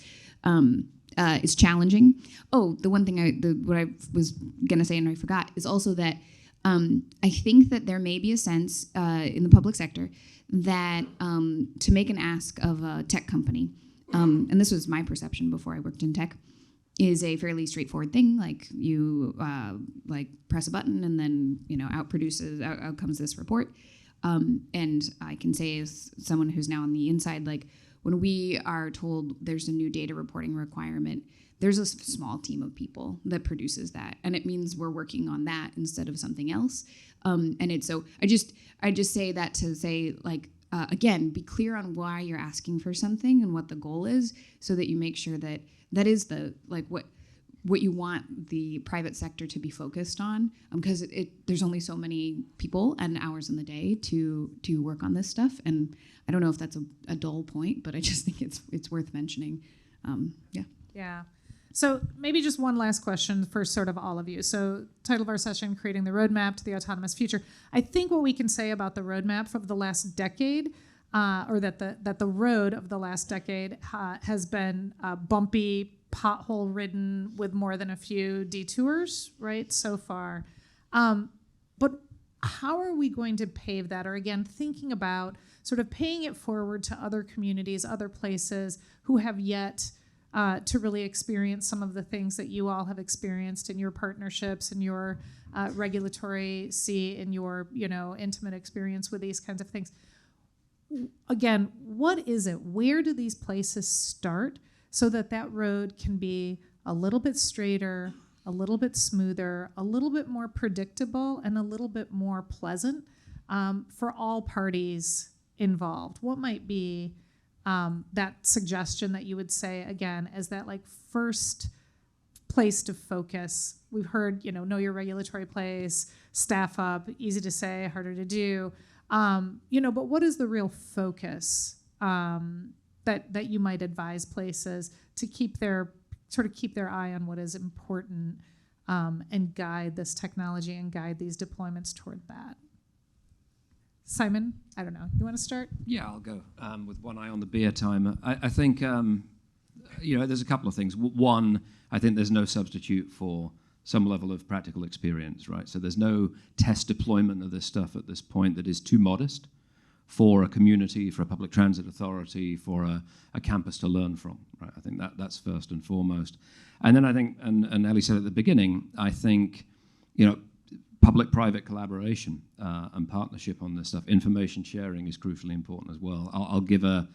it's challenging. Oh, the one thing what I was gonna say and I forgot is also that I think that there may be a sense in the public sector that to make an ask of a tech company, and this was my perception before I worked in tech, is a fairly straightforward thing. Like you press a button and then out comes this report. And I can say as someone who's now on the inside, like when we are told there's a new data reporting requirement, there's a small team of people that produces that, and it means we're working on that instead of something else. And it's so I just say that to say again, be clear on why you're asking for something and what the goal is, so that you make sure that is the what you want the private sector to be focused on, because there's only so many people and hours in the day to work on this stuff. And I don't know if that's a dull point, but I just think it's worth mentioning. Yeah. So maybe just one last question for sort of all of you. So title of our session, Creating the Roadmap to the Autonomous Future. I think what we can say about the roadmap of the last decade, or that the road of the last decade has been bumpy, pothole-ridden with more than a few detours, right, so far. But how are we going to pave that? Or again, thinking about sort of paying it forward to other communities, other places who have yet to really experience some of the things that you all have experienced in your partnerships and your regulatory in your intimate experience with these kinds of things. Again, what is it? Where do these places start so that road can be a little bit straighter, a little bit smoother, a little bit more predictable, and a little bit more pleasant for all parties involved? What might be that suggestion that you would say, again, as that first place to focus? We've heard, know your regulatory place, staff up, easy to say, harder to do. But what is the real focus that you might advise places to keep their sort of keep their eye on what is important and guide this technology and guide these deployments toward that. Simon, I don't know. You want to start? Yeah, I'll go with one eye on the beer timer. I think, there's a couple of things. One, I think there's no substitute for some level of practical experience, right? So there's no test deployment of this stuff at this point that is too modest for a community, for a public transit authority, for a campus to learn from, right? I think that's first and foremost. And then I think, and Ellie said at the beginning, I think, public-private collaboration and partnership on this stuff, information sharing is crucially important as well. I'll give a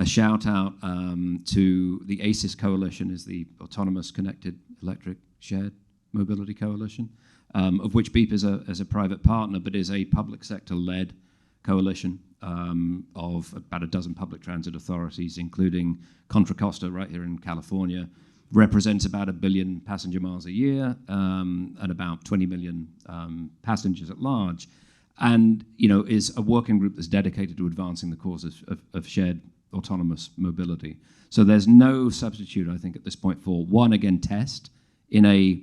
shout out to the ACES Coalition, is the Autonomous Connected Electric Shared Mobility Coalition, of which BEEP is a private partner, but is a public sector-led coalition of about a dozen public transit authorities, including Contra Costa right here in California, represents about 1 billion passenger miles a year and about 20 million passengers at large, and is a working group that's dedicated to advancing the cause of shared autonomous mobility. So there's no substitute, I think, at this point for one, again, test in a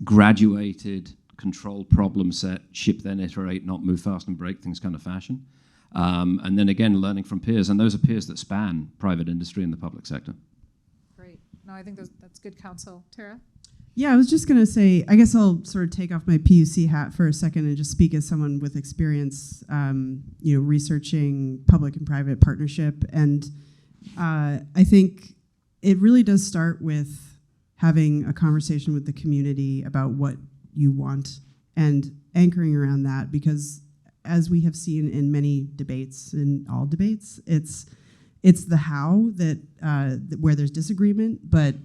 graduated control problem set, ship then iterate, not move fast and break things kind of fashion. And then again, learning from peers, and those are peers that span private industry and the public sector. Great. No, I think that's good counsel. Terra? Yeah, I was just going to say, I guess I'll sort of take off my PUC hat for a second and just speak as someone with experience, researching public and private partnership. And I think it really does start with having a conversation with the community about what you want and anchoring around that, because as we have seen in many debates, in all debates, it's the how that where there's disagreement, but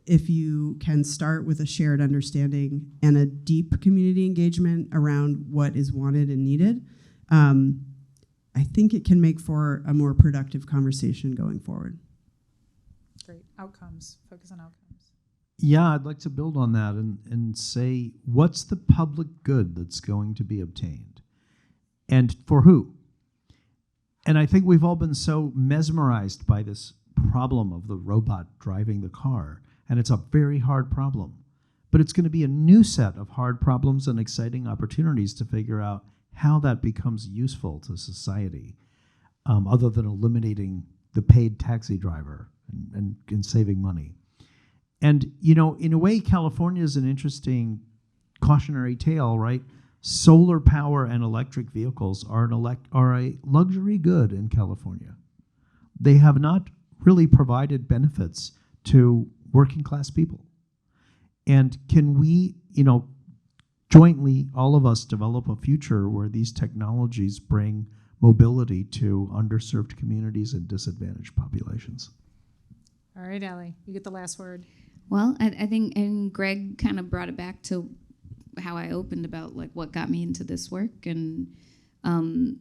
if you can start with a shared understanding and a deep community engagement around what is wanted and needed, I think it can make for a more productive conversation going forward. Great. Outcomes. Focus on outcomes. Yeah, I'd like to build on that and say, what's the public good that's going to be obtained? And for who? And I think we've all been so mesmerized by this problem of the robot driving the car, and it's a very hard problem. But it's going to be a new set of hard problems and exciting opportunities to figure out how that becomes useful to society, other than eliminating the paid taxi driver and saving money. And, in a way, California is an interesting cautionary tale, right? Solar power and electric vehicles are a luxury good in California. They have not really provided benefits to working class people. And can we, jointly, all of us, develop a future where these technologies bring mobility to underserved communities and disadvantaged populations? All right, Ellie, you get the last word. Well, I think, and Greg kind of brought it back to how I opened about what got me into this work, and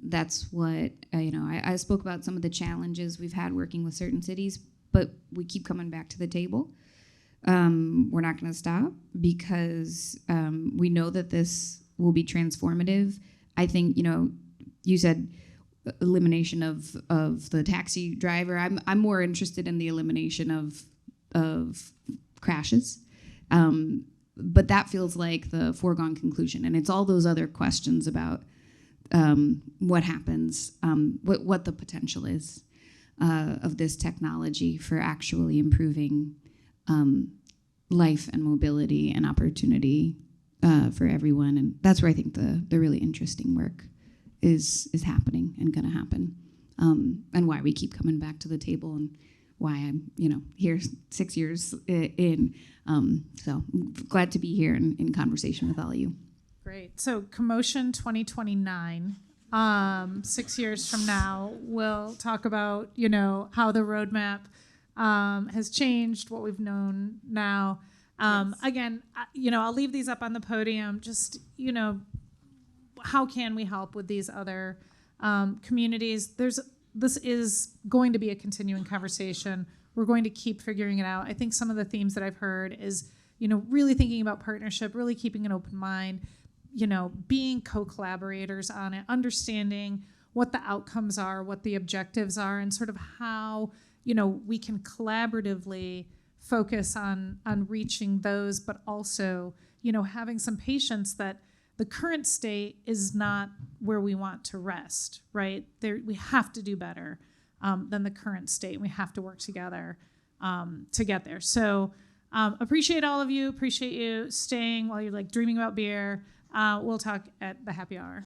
that's what I spoke about some of the challenges we've had working with certain cities, but we keep coming back to the table. We're not going to stop because we know that this will be transformative. I think you said elimination of the taxi driver. I'm more interested in the elimination of crashes. But that feels like the foregone conclusion. And it's all those other questions about what happens, what the potential is of this technology for actually improving life and mobility and opportunity for everyone. And that's where I think the really interesting work is happening and going to happen, and why we keep coming back to the table and why I'm here 6 years in. So glad to be here in conversation with all of you. Great. So CoMotion 2029, 6 years from now, we'll talk about, how the roadmap has changed, what we've known now. Again, I'll leave these up on the podium. Just, how can we help with these other communities? This is going to be a continuing conversation. We're going to keep figuring it out. I think some of the themes that I've heard is, really thinking about partnership, really keeping an open mind, being co-collaborators on it, understanding what the outcomes are, what the objectives are, and sort of how, we can collaboratively focus on reaching those, but also, having some patience that the current state is not where we want to rest, right? We have to do better than the current state. We have to work together to get there. So appreciate all of you. Appreciate you staying while you're dreaming about beer. We'll talk at the happy hour.